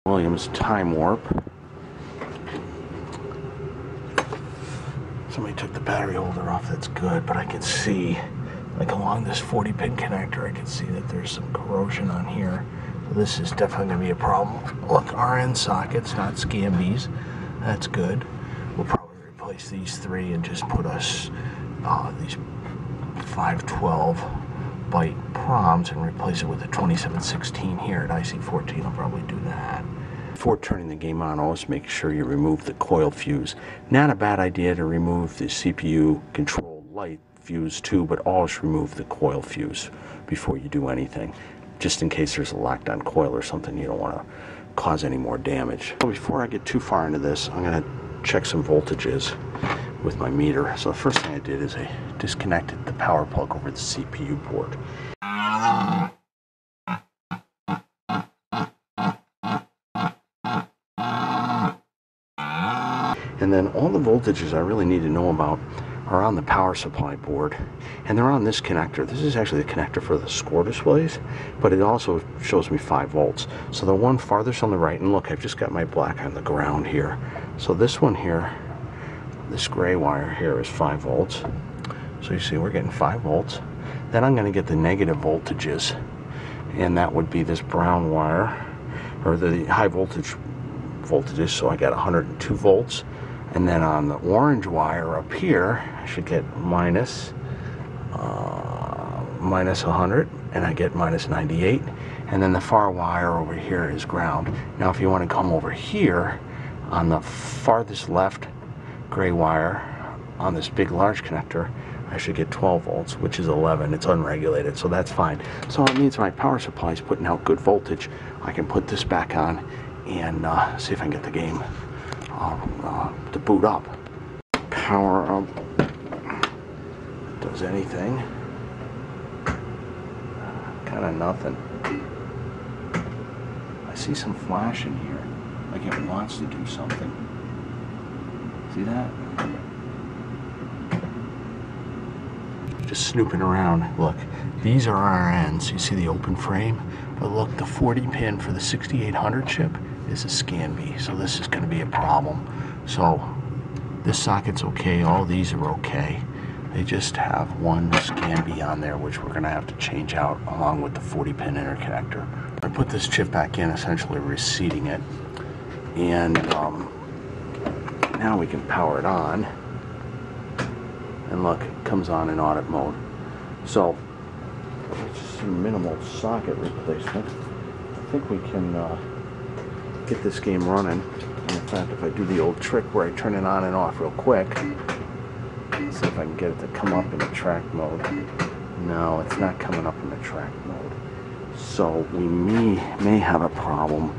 Williams time warp. Somebody took the battery holder off, that's good, but I can see, like along this 40 pin connector, I can see that there's some corrosion on here. So this is definitely going to be a problem. Look, RN sockets, not Scambies. That's good. We'll probably replace these three and just put us these 512 byte proms and replace it with a 2716 here at IC14. I'll probably do that. Before turning the game on, always make sure you remove the coil fuse. Not a bad idea to remove the CPU control light fuse too, but always remove the coil fuse before you do anything, just in case there's a locked on coil or something. You don't want to cause any more damage. Before I get too far into this, I'm going to check some voltages with my meter. So the first thing I did is I disconnected the power plug over the CPU board. And then all the voltages I really need to know about are on the power supply board, and they're on this connector. This is actually the connector for the score displays, but it also shows me 5 volts. So the one farthest on the right, and look, I've just got my black on the ground here. So this one here, this gray wire here is 5 volts. So you see we're getting 5 volts. Then I'm going to get the negative voltages, and that would be this brown wire, or the high voltage voltages. So I got 102 volts. And then on the orange wire up here, I should get minus 100, and I get minus 98. And then the far wire over here is ground. Now if you want to come over here, on the farthest left gray wire, on this big large connector, I should get 12 volts, which is 11. It's unregulated, so that's fine. So it means my power supply is putting out good voltage. I can put this back on and see if I can get the game to boot up. Power up. Does anything? Kind of nothing. I see some flash in here, like it wants to do something. See that? Just snooping around. Look, these are RNs. You see the open frame? But look, the 40 pin for the 6800 chip is a Scanby, so this is going to be a problem. So this socket's okay, all these are okay. They just have one Scanby on there, which we're going to have to change out along with the 40 pin interconnector. I put this chip back in, essentially reseating it, and now we can power it on, and look, it comes on in audit mode. So it's just a minimal socket replacement. I think we can get this game running. And in fact, if I do the old trick where I turn it on and off real quick, let's see if I can get it to come up in the track mode. No, it's not coming up in the track mode. So we may have a problem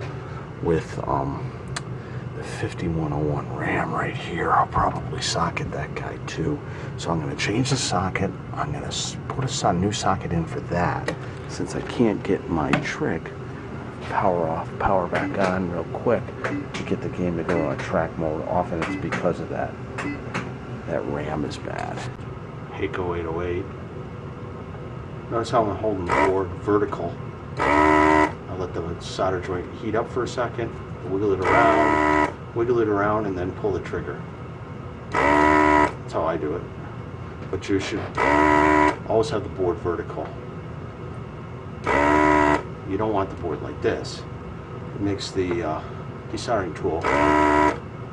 with the 5101 RAM right here. I'll probably socket that guy too. So I'm going to change the socket. I'm going to put a new socket in for that. Since I can't get my trick power off, power back on real quick to get the game to go on track mode. Often it's because of that RAM is bad. Heiko 808. Notice how I'm holding the board vertical. I'll let the solder joint heat up for a second, wiggle it around, and then pull the trigger. That's how I do it. But you should always have the board vertical. You don't want the board like this. It makes the desoldering tool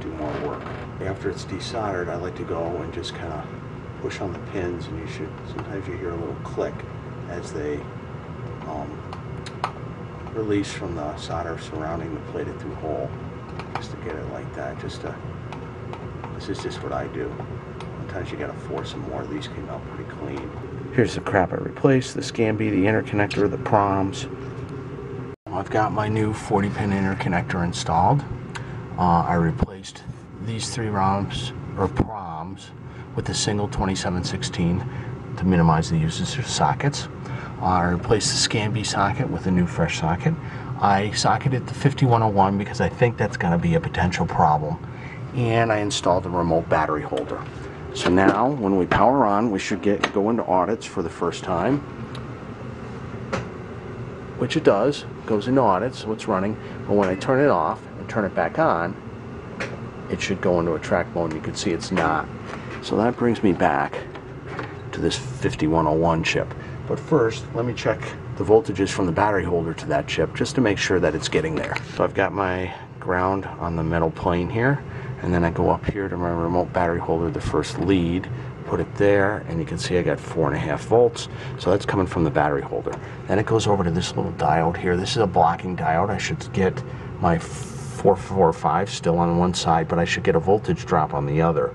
do more work. After it's desoldered, I like to go and just kind of push on the pins, and sometimes you hear a little click as they release from the solder surrounding the plated through hole. Just to get it like that, this is just what I do. Sometimes you gotta force some more. These came out pretty clean. Here's the crap I replaced: the Scanby, the interconnector, the proms. I've got my new 40 pin interconnector installed. I replaced these 3 ROMs or proms with a single 2716 to minimize the usage of sockets. I replaced the Scanby socket with a new fresh socket. I socketed the 5101 because I think that's going to be a potential problem, and I installed a remote battery holder. So now when we power on, we should go into audits for the first time. which it does, goes into audit, so it's running. But when I turn it off and turn it back on, it should go into a track mode, and you can see it's not. So that brings me back to this 5101 chip. But first, let me check the voltages from the battery holder to that chip, just to make sure that it's getting there. So I've got my ground on the metal plane here, and then I go up here to my remote battery holder, the first lead, put it there, and you can see I got 4.5 volts. So that's coming from the battery holder. Then it goes over to this little diode here. This is a blocking diode. I should get my 445 still on one side, but I should get a voltage drop on the other.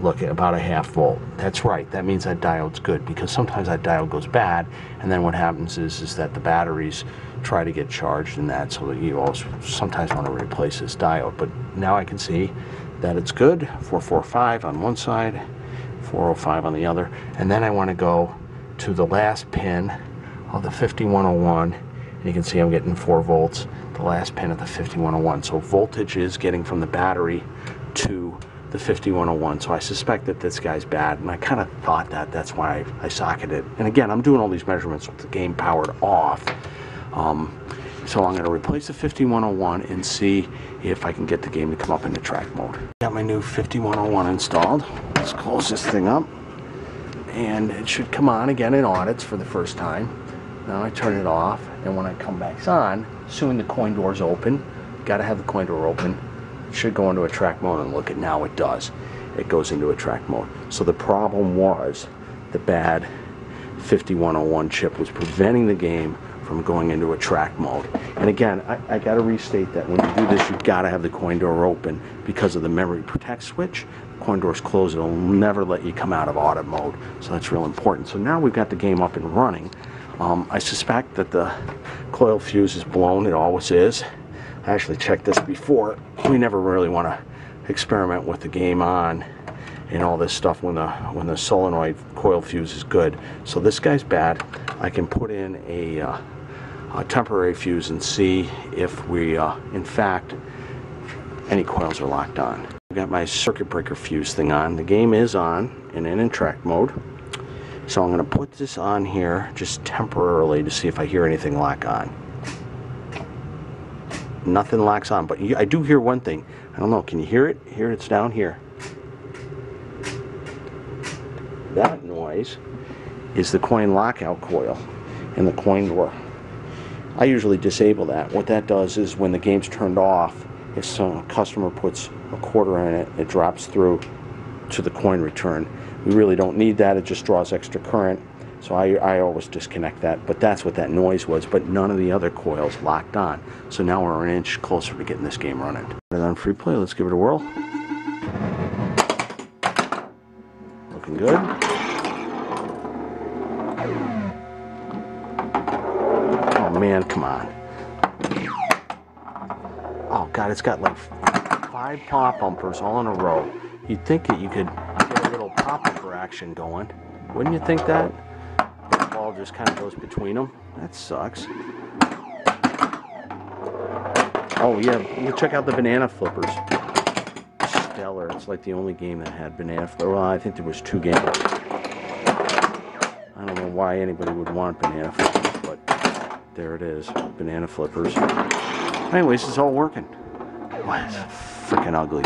Look, at about a 0.5 volt. That's right, that means that diode's good, because sometimes that diode goes bad, and then what happens is that the batteries try to get charged in that, so that you also sometimes want to replace this diode. But now I can see that it's good. 445 on one side, 405 on the other, and then I want to go to the last pin of the 5101, and you can see I'm getting 4 volts, the last pin of the 5101. So voltage is getting from the battery to the 5101. So I suspect that this guy's bad, and I kind of thought that. That's why I socketed. And again, I'm doing all these measurements with the game powered off. So I'm going to replace the 5101 and see if I can get the game to come up into track mode. Got my new 5101 installed. Let's close this thing up, and it should come on again in audits for the first time. Now I turn it off, and when I come back on, assuming the coin door's open, got to have the coin door open, it should go into a track mode, and look at now it does. It goes into a track mode. So the problem was the bad 5101 chip was preventing the game from going into a track mode. And again, I got to restate that when you do this, you've got to have the coin door open because of the memory protect switch. The coin door's closed, it'll never let you come out of audit mode. So that's real important. So now we've got the game up and running. I suspect that the coil fuse is blown. It always is. I actually checked this before. We never really want to experiment with the game on and all this stuff when the solenoid coil fuse is good. So this guy's bad. I can put in a temporary fuse and see if we, in fact, any coils are locked on. I've got my circuit breaker fuse thing on. The game is on and in track mode. So I'm going to put this on here just temporarily to see if I hear anything lock on. Nothing locks on, but I do hear one thing. I don't know, can you hear it? Here, it's down here. That noise is the coin lockout coil in the coin door. I usually disable that. What that does is when the game's turned off, if some customer puts a quarter in it, it drops through to the coin return. We really don't need that. It just draws extra current. So I always disconnect that. But that's what that noise was. But none of the other coils locked on. So now we're an inch closer to getting this game running. Put it on free play. Let's give it a whirl. Looking good. Oh man, come on. Oh god, it's got like 5 pop bumpers all in a row. You'd think that you could get a little pop bumper action going. Wouldn't you think that? The ball just kind of goes between them. That sucks. Oh yeah, you check out the banana flippers. Stellar. It's like the only game that had banana flippers. Well, I think there was 2 games. I don't know why anybody would want banana flippers, but there it is. Banana flippers. Anyways, it's all working. Wow, it's freaking ugly.